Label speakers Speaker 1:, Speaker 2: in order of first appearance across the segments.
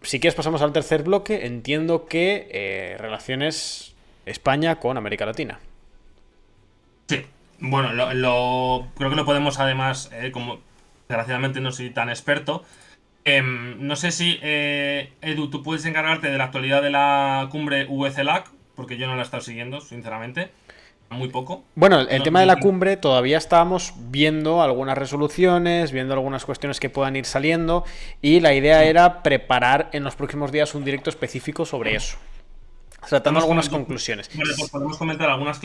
Speaker 1: si quieres pasamos al tercer bloque. Entiendo que relaciones España con América Latina.
Speaker 2: Sí, bueno, creo que lo podemos además, como desgraciadamente no soy tan experto, no sé si, Edu, tú puedes encargarte de la actualidad de la cumbre VCLAC, porque yo no la he estado siguiendo, sinceramente, muy poco.
Speaker 1: Bueno, el
Speaker 2: No,
Speaker 1: tema de la cumbre todavía estábamos viendo algunas resoluciones, viendo algunas cuestiones que puedan ir saliendo, y la idea era preparar en los próximos días un directo específico sobre eso, tratando
Speaker 2: podemos
Speaker 1: algunas
Speaker 2: comentar,
Speaker 1: conclusiones.
Speaker 2: vale, pues podemos comentar unas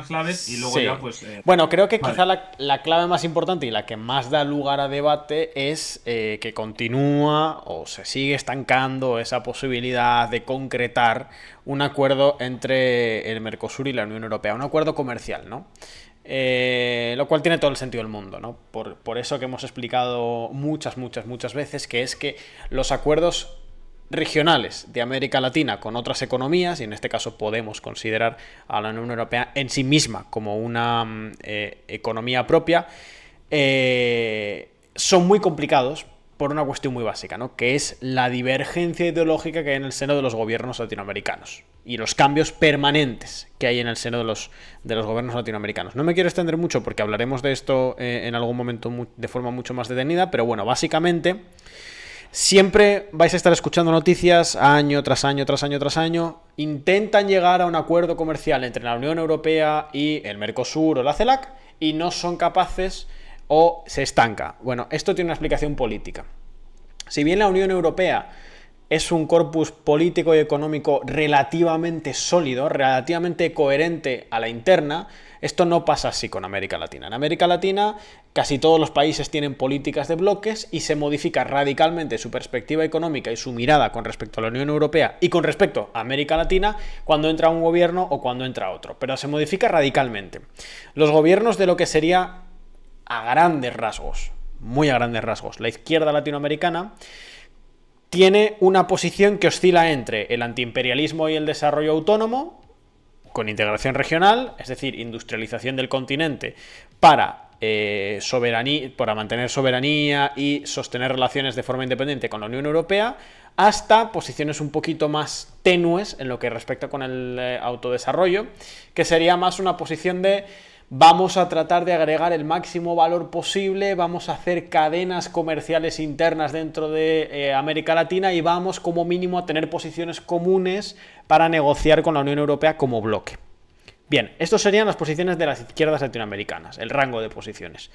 Speaker 2: claves y luego ya,
Speaker 1: Sí.
Speaker 2: pues,
Speaker 1: Bueno, creo que
Speaker 2: vale.
Speaker 1: quizá la clave más importante y la que más da lugar a debate es que continúa o se sigue estancando esa posibilidad de concretar un acuerdo entre el Mercosur y la Unión Europea, un acuerdo comercial, ¿no? Lo cual tiene todo el sentido del mundo, ¿no? Por eso que hemos explicado muchas veces que es que los acuerdos regionales de América Latina con otras economías, y en este caso podemos considerar a la Unión Europea en sí misma como una economía propia, son muy complicados por una cuestión muy básica, ¿no? Que es la divergencia ideológica que hay en el seno de los gobiernos latinoamericanos y los cambios permanentes que hay en el seno de los gobiernos latinoamericanos. No me quiero extender mucho porque hablaremos de esto en algún momento de forma mucho más detenida, pero bueno, básicamente siempre vais a estar escuchando noticias año tras año, tras año, tras año. Intentan llegar a un acuerdo comercial entre la Unión Europea y el Mercosur o la CELAC y no son capaces o se estanca. Bueno, esto tiene una explicación política. Si bien la Unión Europea es un corpus político y económico relativamente sólido, relativamente coherente a la interna, esto no pasa así con América Latina. En América Latina casi todos los países tienen políticas de bloques y se modifica radicalmente su perspectiva económica y su mirada con respecto a la Unión Europea y con respecto a América Latina cuando entra un gobierno o cuando entra otro. Pero se modifica radicalmente. Los gobiernos de lo que sería a grandes rasgos, muy a grandes rasgos, la izquierda latinoamericana tiene una posición que oscila entre el antiimperialismo y el desarrollo autónomo, con integración regional, es decir, industrialización del continente para mantener soberanía y sostener relaciones de forma independiente con la Unión Europea, hasta posiciones un poquito más tenues en lo que respecta con el autodesarrollo, que sería más una posición de vamos a tratar de agregar el máximo valor posible, vamos a hacer cadenas comerciales internas dentro de América Latina y vamos como mínimo a tener posiciones comunes para negociar con la Unión Europea como bloque. Bien, estos serían las posiciones de las izquierdas latinoamericanas, el rango de posiciones.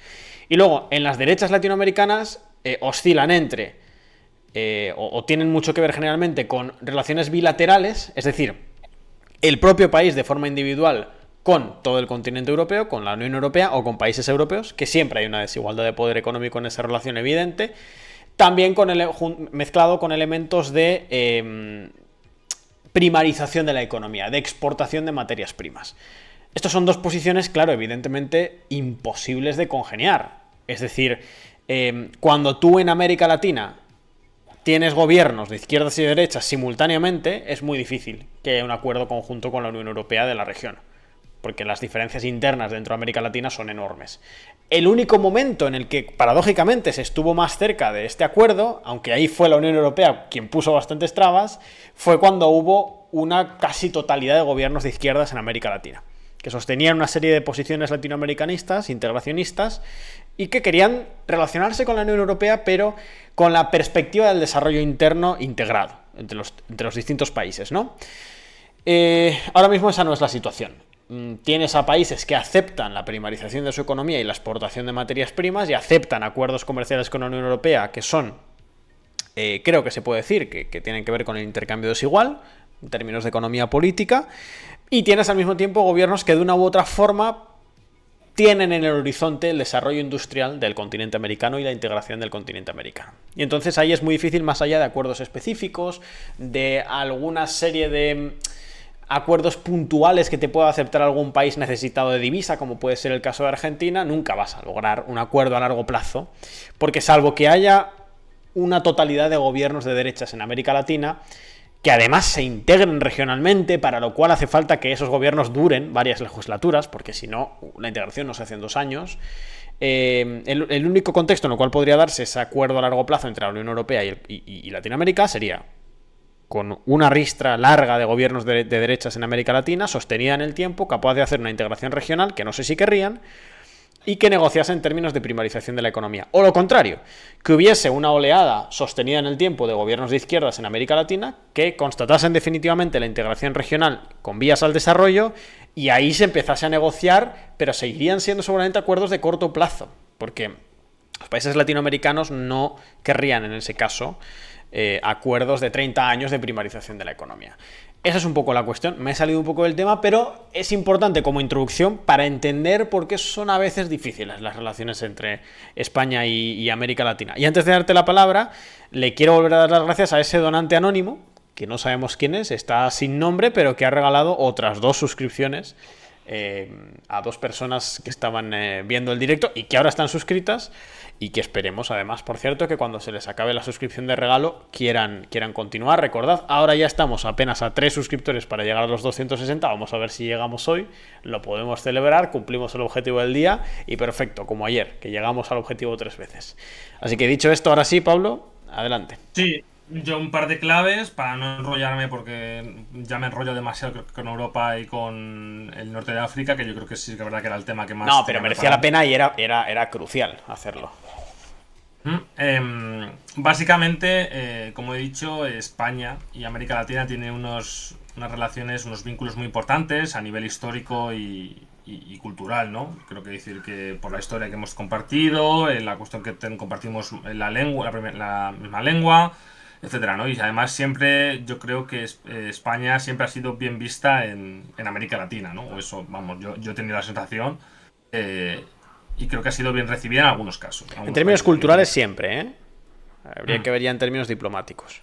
Speaker 1: Y luego, en las derechas latinoamericanas oscilan entre, o tienen mucho que ver generalmente con relaciones bilaterales, es decir, el propio país de forma individual con todo el continente europeo, con la Unión Europea o con países europeos, que siempre hay una desigualdad de poder económico en esa relación evidente, también mezclado con elementos de primarización de la economía, de exportación de materias primas. Estas son dos posiciones, claro, evidentemente imposibles de congeniar. Es decir, cuando tú en América Latina tienes gobiernos de izquierdas y derechas simultáneamente, es muy difícil que haya un acuerdo conjunto con la Unión Europea de la región, porque las diferencias internas dentro de América Latina son enormes. El único momento en el que, paradójicamente, se estuvo más cerca de este acuerdo, aunque ahí fue la Unión Europea quien puso bastantes trabas, fue cuando hubo una casi totalidad de gobiernos de izquierdas en América Latina, que sostenían una serie de posiciones latinoamericanistas, integracionistas, y que querían relacionarse con la Unión Europea, pero con la perspectiva del desarrollo interno integrado entre los distintos países, ¿no? Ahora mismo esa no es la situación. Tienes a países que aceptan la primarización de su economía y la exportación de materias primas y aceptan acuerdos comerciales con la Unión Europea que son, creo que se puede decir, que tienen que ver con el intercambio desigual en términos de economía política, y tienes al mismo tiempo gobiernos que de una u otra forma tienen en el horizonte el desarrollo industrial del continente americano y la integración del continente americano. Y entonces ahí es muy difícil, más allá de acuerdos específicos, de alguna serie de acuerdos puntuales que te pueda aceptar algún país necesitado de divisa, como puede ser el caso de Argentina, nunca vas a lograr un acuerdo a largo plazo, porque salvo que haya una totalidad de gobiernos de derechas en América Latina, que además se integren regionalmente, para lo cual hace falta que esos gobiernos duren varias legislaturas, porque si no, la integración no se hace en 2 años. El único contexto en el cual podría darse ese acuerdo a largo plazo entre la Unión Europea y Latinoamérica sería con una ristra larga de gobiernos de derechas en América Latina, sostenida en el tiempo, capaz de hacer una integración regional, que no sé si querrían, y que negociase en términos de primarización de la economía. O lo contrario, que hubiese una oleada sostenida en el tiempo de gobiernos de izquierdas en América Latina que constatasen definitivamente la integración regional con vías al desarrollo y ahí se empezase a negociar, pero seguirían siendo seguramente acuerdos de corto plazo, porque los países latinoamericanos no querrían en ese caso acuerdos de 30 años de primarización de la economía. Esa es un poco la cuestión. Me he salido un poco del tema, pero es importante como introducción para entender por qué son a veces difíciles las relaciones entre España y América Latina. Y antes de darte la palabra, le quiero volver a dar las gracias a ese donante anónimo, que no sabemos quién es, está sin nombre, pero que ha regalado otras 2 suscripciones a 2 personas que estaban viendo el directo y que ahora están suscritas y que esperemos, además, por cierto, que cuando se les acabe la suscripción de regalo quieran continuar. Recordad, ahora ya estamos apenas a 3 suscriptores para llegar a los 260. Vamos a ver si llegamos hoy, lo podemos celebrar, cumplimos el objetivo del día y perfecto, como ayer, que llegamos al objetivo 3 veces. Así que dicho esto, ahora sí, Pablo, adelante.
Speaker 2: Sí, yo un par de claves para no enrollarme, porque ya me enrollo demasiado creo que con Europa y con el norte de África, que yo creo que sí que es verdad que era el tema que más...
Speaker 1: No, pero merecía la pena y era crucial hacerlo.
Speaker 2: Básicamente, como he dicho, España y América Latina tienen unas relaciones, unos vínculos muy importantes a nivel histórico y cultural, ¿no? Creo que decir que por la historia que hemos compartido, en la cuestión que compartimos la lengua, la misma lengua, etcétera, ¿no? Y además siempre, yo creo que España siempre ha sido bien vista en América Latina, ¿no? O eso, vamos, yo he tenido la sensación. Y creo que ha sido bien recibida en algunos casos.
Speaker 1: En términos culturales siempre, ¿eh? Habría que ver ya en términos diplomáticos.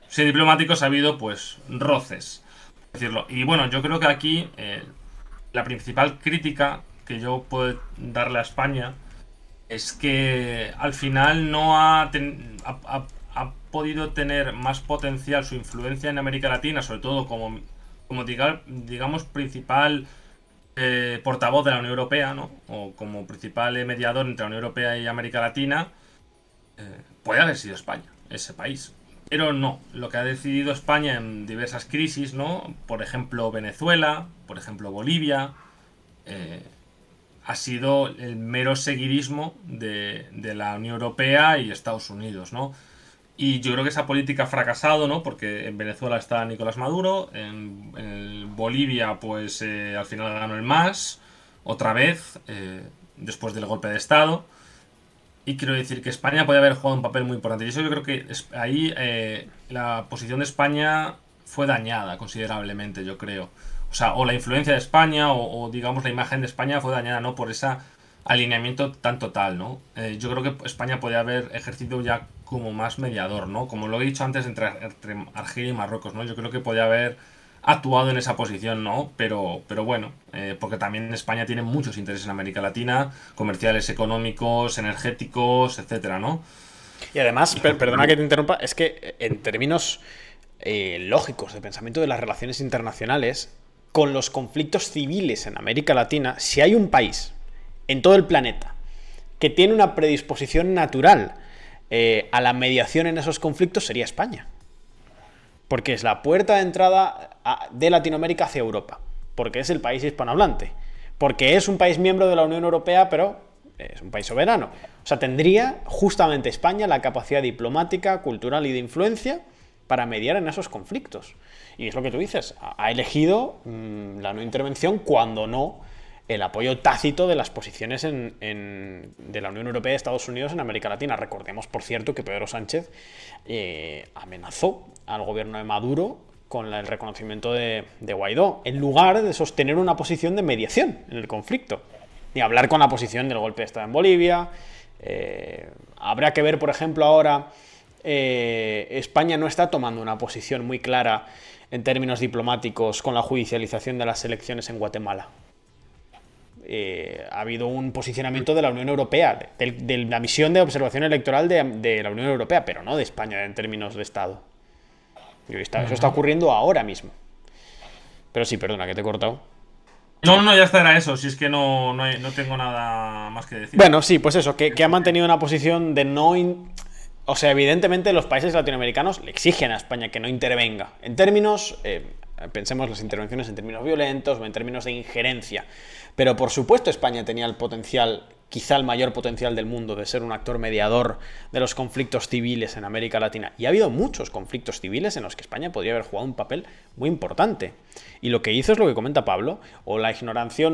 Speaker 2: Sí, diplomáticos ha habido, pues, roces, decirlo. Y bueno, yo creo que aquí la principal crítica que yo puedo darle a España es que al final no ha podido tener más potencial su influencia en América Latina, sobre todo como digamos, principal portavoz de la Unión Europea, ¿no? O como principal mediador entre la Unión Europea y América Latina, puede haber sido España, ese país. Pero no, lo que ha decidido España en diversas crisis, ¿no? Por ejemplo, Venezuela, por ejemplo, Bolivia, ha sido el mero seguidismo de la Unión Europea y Estados Unidos, ¿no? Y yo creo que esa política ha fracasado, ¿no? Porque en Venezuela está Nicolás Maduro, en Bolivia, pues al final ganó el MAS, otra vez, después del golpe de Estado. Y quiero decir que España puede haber jugado un papel muy importante. Y eso yo creo que ahí la posición de España fue dañada considerablemente, yo creo. O sea, o la influencia de España, o digamos la imagen de España fue dañada, ¿no? Por ese alineamiento tan total, ¿no? Yo creo que España podría haber ejercido ya como más mediador, ¿no? Como lo he dicho antes, entre Argelia y Marruecos, ¿no? Yo creo que podría haber actuado en esa posición, ¿no? Pero bueno, porque también España tiene muchos intereses en América Latina, comerciales, económicos, energéticos, etcétera, ¿no?
Speaker 1: Y además, perdona que te interrumpa, es que en términos lógicos de pensamiento de las relaciones internacionales, con los conflictos civiles en América Latina, si hay un país en todo el planeta que tiene una predisposición natural a la mediación en esos conflictos, sería España. Porque es la puerta de entrada de Latinoamérica hacia Europa. Porque es el país hispanohablante. Porque es un país miembro de la Unión Europea, pero es un país soberano. O sea, tendría justamente España la capacidad diplomática, cultural y de influencia para mediar en esos conflictos. Y es lo que tú dices. Ha elegido la no intervención cuando no el apoyo tácito de las posiciones de la Unión Europea y Estados Unidos en América Latina. Recordemos, por cierto, que Pedro Sánchez amenazó al gobierno de Maduro con el reconocimiento de Guaidó, en lugar de sostener una posición de mediación en el conflicto, ni hablar con la posición del golpe de Estado en Bolivia. Habrá que ver, por ejemplo, ahora España no está tomando una posición muy clara en términos diplomáticos con la judicialización de las elecciones en Guatemala. Ha habido un posicionamiento de la Unión Europea, de la misión de observación electoral de la Unión Europea, pero no de España en términos de Estado. Eso está ocurriendo ahora mismo. Pero sí, perdona, que te he cortado.
Speaker 2: No, ya estará eso. Si es que no tengo nada más que decir.
Speaker 1: Bueno, sí, pues eso, que ha mantenido una posición de no... O sea, evidentemente los países latinoamericanos le exigen a España que no intervenga. En términos, pensemos las intervenciones en términos violentos o en términos de injerencia. Pero por supuesto España tenía el potencial, quizá el mayor potencial del mundo, de ser un actor mediador de los conflictos civiles en América Latina. Y ha habido muchos conflictos civiles en los que España podría haber jugado un papel muy importante. Y lo que hizo es lo que comenta Pablo, o la ignorancia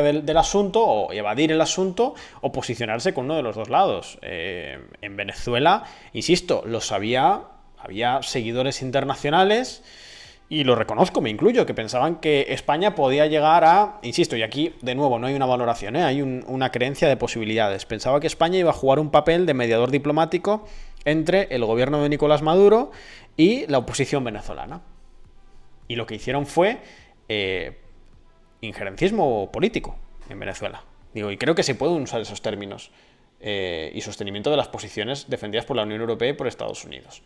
Speaker 1: del asunto, o evadir el asunto, o posicionarse con uno de los dos lados. En Venezuela, insisto, había seguidores internacionales, y lo reconozco, me incluyo, que pensaban que España podía llegar a, insisto, y aquí de nuevo no hay una valoración, hay una creencia de posibilidades. Pensaba que España iba a jugar un papel de mediador diplomático entre el gobierno de Nicolás Maduro y la oposición venezolana. Y lo que hicieron fue injerencismo político en Venezuela. Y creo que se pueden usar esos términos. Y sostenimiento de las posiciones defendidas por la Unión Europea y por Estados Unidos.